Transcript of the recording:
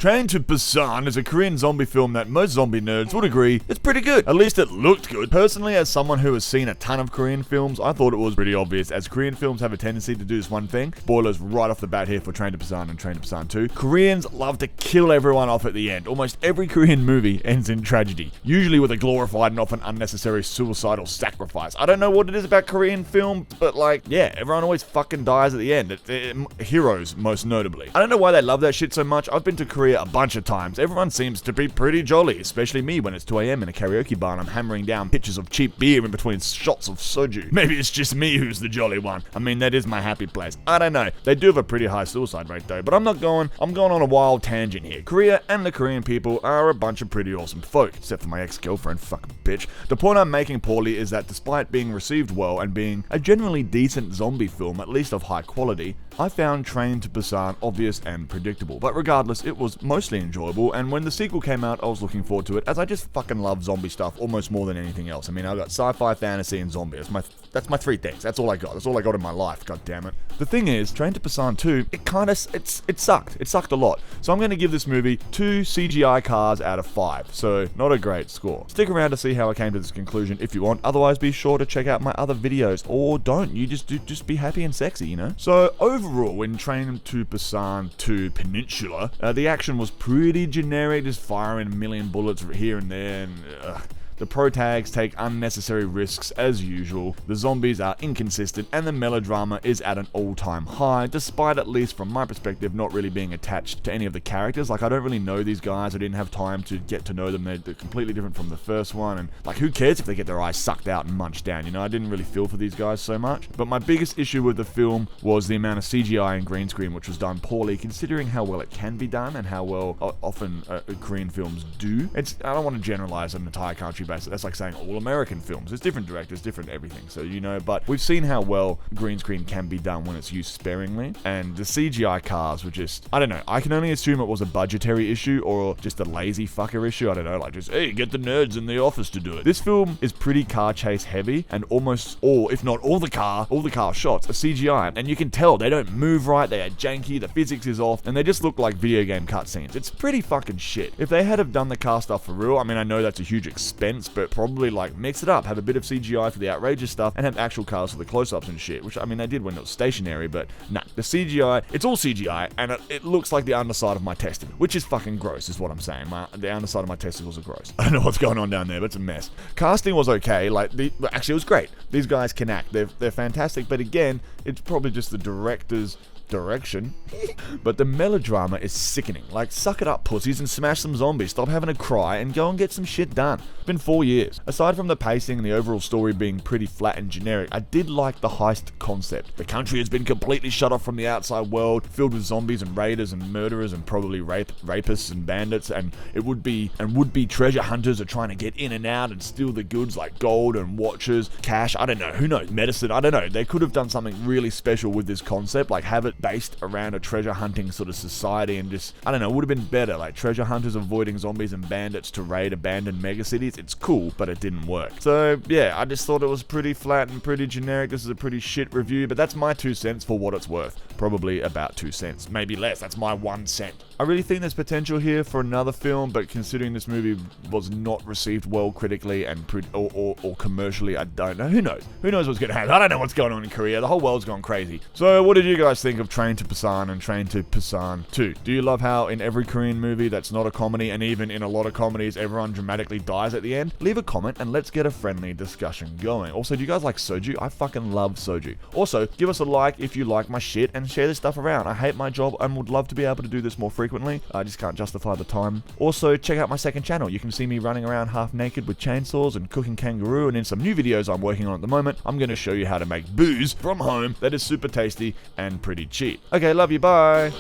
Train to Busan is a Korean zombie film that most zombie nerds would agree is pretty good. At least it looked good. Personally, as someone who has seen a ton of Korean films, I thought it was pretty obvious, as Korean films have a tendency to do this one thing. Spoilers right off the bat here for Train to Busan and Train to Busan 2. Koreans love to kill everyone off at the end. Almost every Korean movie ends in tragedy, usually with a glorified and often unnecessary suicidal sacrifice. I don't know what it is about Korean film, but like, yeah, everyone always fucking dies at the end. Heroes, most notably. I don't know why they love that shit so much. I've been to Korea a bunch of times. Everyone seems to be pretty jolly, especially me when it's 2 a.m. in a karaoke bar and I'm hammering down pitchers of cheap beer in between shots of soju. Maybe it's just me who's the jolly one. I mean, that is my happy place. I don't know. They do have a pretty high suicide rate though, but I'm going on a wild tangent here. Korea and the Korean people are a bunch of pretty awesome folk, except for my ex-girlfriend, fucking bitch. The point I'm making poorly is that despite being received well and being a generally decent zombie film, at least of high quality, I found Train to Busan obvious and predictable, but regardless, it was mostly enjoyable, and when the sequel came out, I was looking forward to it, as I just fucking love zombie stuff almost more than anything else. I mean, I've got sci-fi, fantasy, and zombie. That's my three things. That's all I got. That's all I got in my life, god damn it. The thing is, Train to Busan 2, it sucked. It sucked a lot. So I'm going to give this movie 2 CGI cars out of 5, so not a great score. Stick around to see how I came to this conclusion if you want, otherwise be sure to check out my other videos, or don't. You just be happy and sexy, you know? So overall, in Train to Busan 2 Peninsula, the action was pretty generic, just firing a million bullets here and there, and the pro-tags take unnecessary risks as usual, the zombies are inconsistent, and the melodrama is at an all-time high, despite, at least from my perspective, not really being attached to any of the characters. Like, I don't really know these guys, I didn't have time to get to know them, they're completely different from the first one, and like, who cares if they get their eyes sucked out and munched down, you know? I didn't really feel for these guys so much. But my biggest issue with the film was the amount of CGI and green screen, which was done poorly, considering how well it can be done, and how well often Korean films do. I don't want to generalize an entire country basis. That's like saying all American films. It's different directors, different everything. So, you know, but we've seen how well green screen can be done when it's used sparingly. And the CGI cars were just, I don't know. I can only assume it was a budgetary issue or just a lazy fucker issue. I don't know, like just, hey, get the nerds in the office to do it. This film is pretty car chase heavy, and almost all, if not all the car shots are CGI. And you can tell they don't move right, they are janky, the physics is off, and they just look like video game cutscenes. It's pretty fucking shit. If they had have done the car stuff for real, I mean, I know that's a huge expense, but probably like mix it up, have a bit of CGI for the outrageous stuff, and have actual cars for the close-ups and shit, which I mean they did when it was stationary, but nah, the CGI, it's all CGI, and it looks like the underside of my testicle, which is fucking gross, is what I'm saying. The underside of my testicles are gross. I don't know what's going on down there, but it's a mess. Casting was okay, actually it was great. These guys can act, they're fantastic, but again, it's probably just the director's direction. But the melodrama is sickening. Like, suck it up, pussies, and smash some zombies. Stop having a cry and go and get some shit done. It's been 4 years. Aside from the pacing and the overall story being pretty flat and generic, I did like the heist concept. The country has been completely shut off from the outside world, filled with zombies and raiders and murderers and probably rapists and bandits, and would-be treasure hunters are trying to get in and out and steal the goods like gold and watches, cash, I don't know, who knows, medicine, I don't know. They could have done something really special with this concept, like have it based around a treasure hunting sort of society, and just, I don't know, it would have been better, like treasure hunters avoiding zombies and bandits to raid abandoned megacities. It's cool, but it didn't work. So yeah, I just thought it was pretty flat and pretty generic. This is a pretty shit review, but that's my 2 cents for what it's worth. Probably about 2 cents, maybe less. That's my 1 cent. I really think there's potential here for another film, but considering this movie was not received well critically and or commercially, I don't know. Who knows? Who knows what's going to happen? I don't know what's going on in Korea. The whole world's gone crazy. So what did you guys think of Train to Busan and Train to Busan 2? Do you love how in every Korean movie that's not a comedy, and even in a lot of comedies, everyone dramatically dies at the end? Leave a comment and let's get a friendly discussion going. Also, do you guys like soju? I fucking love soju. Also, give us a like if you like my shit and share this stuff around. I hate my job and would love to be able to do this more frequently. I just can't justify the time. Also, check out my second channel. You can see me running around half naked with chainsaws and cooking kangaroo, and in some new videos I'm working on at the moment, I'm going to show you how to make booze from home that is super tasty and pretty cheap. Okay, love you, bye!